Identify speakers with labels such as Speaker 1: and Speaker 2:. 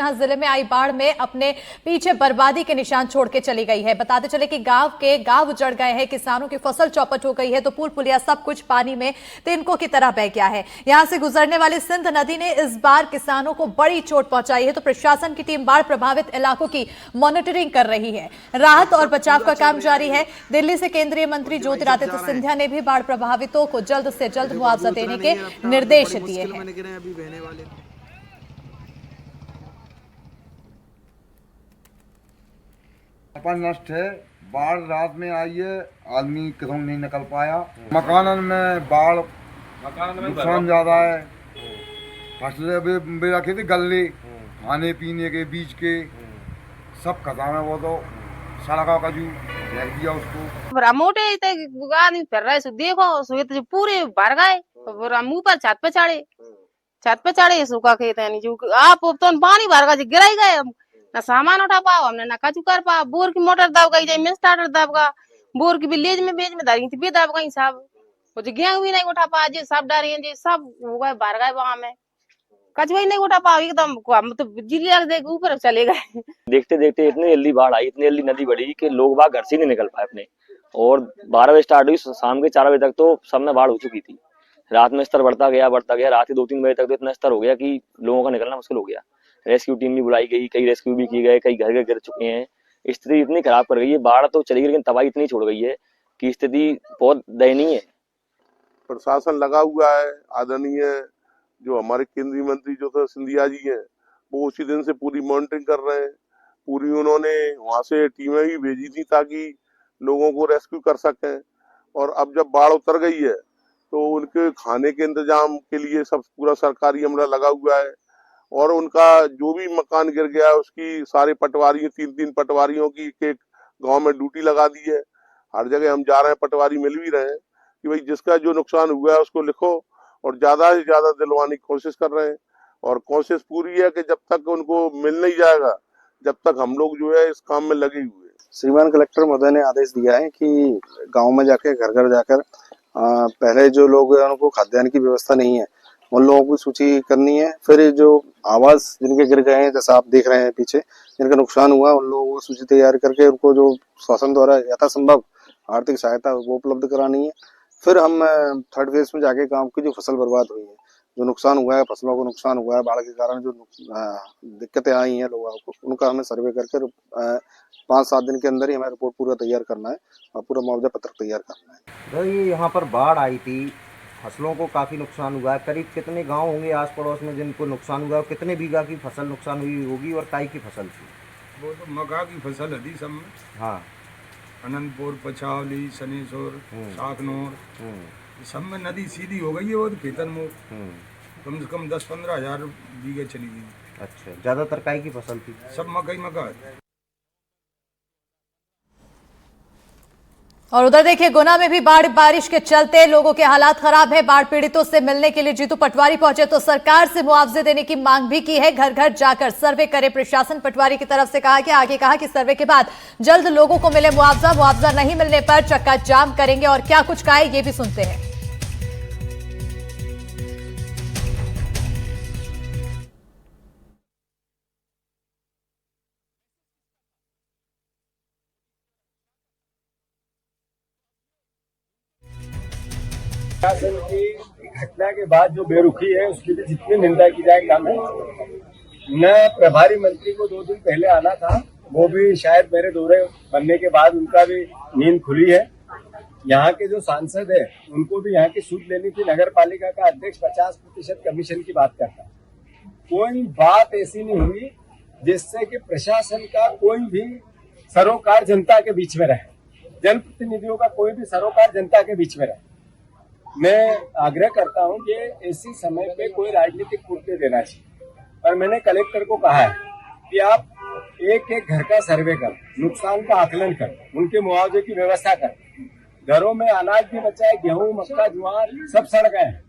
Speaker 1: यहाँ जिले में आई बाढ़ में अपने पीछे बर्बादी के निशान छोड़ के चली गई है। बताते चले कि गांव उजड़ गए हैं, किसानों की फसल चौपट हो गई है, तो पुल पुलिया सब कुछ पानी में तिनकों की तरह बह गया है। यहां से गुजरने वाली सिंध नदी ने इस बार किसानों को बड़ी चोट पहुंचाई है, तो प्रशासन की टीम बाढ़ प्रभावित इलाकों की मॉनिटरिंग कर रही है। राहत और बचाव का काम जारी है। दिल्ली से केंद्रीय मंत्री ज्योतिरादित्य सिंधिया ने भी बाढ़ प्रभावितों को जल्द से जल्द मुआवजा देने के निर्देश दिए हैं।
Speaker 2: नष्ट है, बाढ़ रात में आई है, आदमी किधर नहीं निकल पाया। मकानन में बाढ़ नुकसान ज्यादा है। फसलें भी रखी थी, गल्ले खाने पीने के बीच के सब खत्म है। वो तो सड़कों का जू रख दिया उसको।
Speaker 3: मोटे आदमी फिर रहे देखो पूरे भर गए, मुँह पर छत पे चढ़े सूखा खेत है नहीं जो आप तो पानी भर गए, गिरा ही गए। ना सामान उठा पाओ हमने, ना कचू कर पाओ। बोर की मोटर दब गई, में स्टार्टर दब गया, बोर की बेज में धरी थी भी दब गई सब। कुछ गेहूं भी नहीं उठा पा, जी सब डरे जी सब हो गए भर गए वहां में। कचुआ ही नहीं उठा पाओ, एकदम हम तो जिले रख दे ऊपर चले गए।
Speaker 4: देखते देखते इतनी जल्दी बाढ़ आई, इतनी जल्दी नदी बढ़ी कि लोग बाहर घर से नहीं निकल पाए अपने। और 12 बजे स्टार्ट हुई, शाम के 4 बजे तक तो सब में बाढ़ हो चुकी थी। रात में स्तर बढ़ता गया। रात के 2-3 बजे तक तो इतना स्तर हो गया कि लोगों का निकलना मुश्किल हो गया। रेस्क्यू टीम भी बुलाई गई, कई रेस्क्यू भी किए गए, कई घर गिर चुके हैं। स्थिति इतनी खराब कर गई है, बाढ़ तो चली गई लेकिन तबाही इतनी छोड़ गई है कि स्थिति बहुत दयनीय है।
Speaker 5: प्रशासन लगा हुआ है। आदरणीय जो हमारे केंद्रीय मंत्री जो सिंधिया जी हैं, वो उसी दिन से पूरी मॉनिटरिंग कर रहे हैं। पूरी उन्होंने वहां से टीमें भी भेजी थी ताकि लोगों को रेस्क्यू कर सकें। और अब जब बाढ़ उतर गई है तो उनके खाने के इंतजाम के लिए सब पूरा सरकारी अमला लगा हुआ है। और उनका जो भी मकान गिर गया है उसकी सारे पटवारी 3-3 पटवारियों की एक गांव में ड्यूटी लगा दी है। हर जगह हम जा रहे हैं, पटवारी मिल भी रहे हैं कि भाई जिसका जो नुकसान हुआ है उसको लिखो, और ज्यादा से ज्यादा दिलवाने की कोशिश कर रहे हैं। और कोशिश पूरी है कि जब तक उनको मिल नहीं जाएगा, जब तक हम लोग जो है इस काम में लगे हुए हैं।
Speaker 6: श्रीमान कलेक्टर महोदय ने आदेश दिया है कि गाँव में जाकर घर घर जाकर पहले जो लोग उनको खाद्यान्न की व्यवस्था नहीं है उन लोगों की सूची करनी है। फिर जो आवास जिनके गिर गए हैं, जैसा आप देख रहे हैं पीछे, जिनका नुकसान हुआ उन लोगों को सूची तैयार करके उनको जो शासन द्वारा यथासंभव आर्थिक सहायता वो उपलब्ध करानी है। फिर हम 3rd फेज में जाके गांव की जो फसल बर्बाद हुई है, जो नुकसान हुआ है, फसलों को नुकसान हुआ है, बाढ़ के कारण जो दिक्कतें आई हैं लोगों को, उनका हमें सर्वे करके 5-7 दिन के अंदर ही हमें रिपोर्ट पूरा तैयार करना है और पूरा मुआवजा पत्र तैयार करना है।
Speaker 7: भाई यहाँ पर बाढ़ आई थी, फसलों को काफ़ी नुकसान हुआ है। करीब कितने गांव होंगे आस पड़ोस में जिनको नुकसान हुआ है? कितने बीघा की फसल नुकसान हुई होगी और काई की फसल थी?
Speaker 8: वो तो मक्का की फसल है सब में।
Speaker 7: हाँ,
Speaker 8: अनंतपुर, पछावली, सनेश्वर, साकनौर, सब में नदी सीधी हो गई है। वो तो खेतन में कम से कम 10-15 हज़ार बीघे चली गई।
Speaker 7: अच्छा, ज़्यादातर काई की फसल थी?
Speaker 8: सब मक्का है।
Speaker 1: और उधर देखिए गुना में भी बारिश के चलते लोगों के हालात खराब है। बाढ़ पीड़ितों से मिलने के लिए जीतू पटवारी पहुंचे तो सरकार से मुआवजे देने की मांग भी की है। घर घर जाकर सर्वे करे प्रशासन। पटवारी की तरफ से कहा कि सर्वे के बाद जल्द लोगों को मिले मुआवजा नहीं मिलने पर चक्का जाम करेंगे। और क्या कुछ कहा है ये भी सुनते हैं।
Speaker 9: प्रशासन की घटना के बाद जो बेरुखी है उसकी भी जितनी निंदा की जाए कम है। न प्रभारी मंत्री को 2 दिन पहले आना था, वो भी शायद मेरे दौरे बनने के बाद उनका भी नींद खुली है। यहाँ के जो सांसद है उनको भी यहाँ की सूद लेनी थी। नगर पालिका का अध्यक्ष 50% कमीशन की बात करता है। कोई बात ऐसी नहीं हुई जिससे कि प्रशासन का कोई भी सरोकार जनता के बीच में रहे, जनप्रतिनिधियों का कोई भी सरोकार जनता के बीच में रहे। मैं आग्रह करता हूं कि ऐसी समय पे कोई राजनीतिक फूट देना चाहिए। और मैंने कलेक्टर को कहा है कि आप एक घर का सर्वे कर, नुकसान का आकलन कर, उनके मुआवजे की व्यवस्था कर। घरों में अनाज भी बचा है, गेहूं, मक्का, ज्वार सब सड़ गए हैं।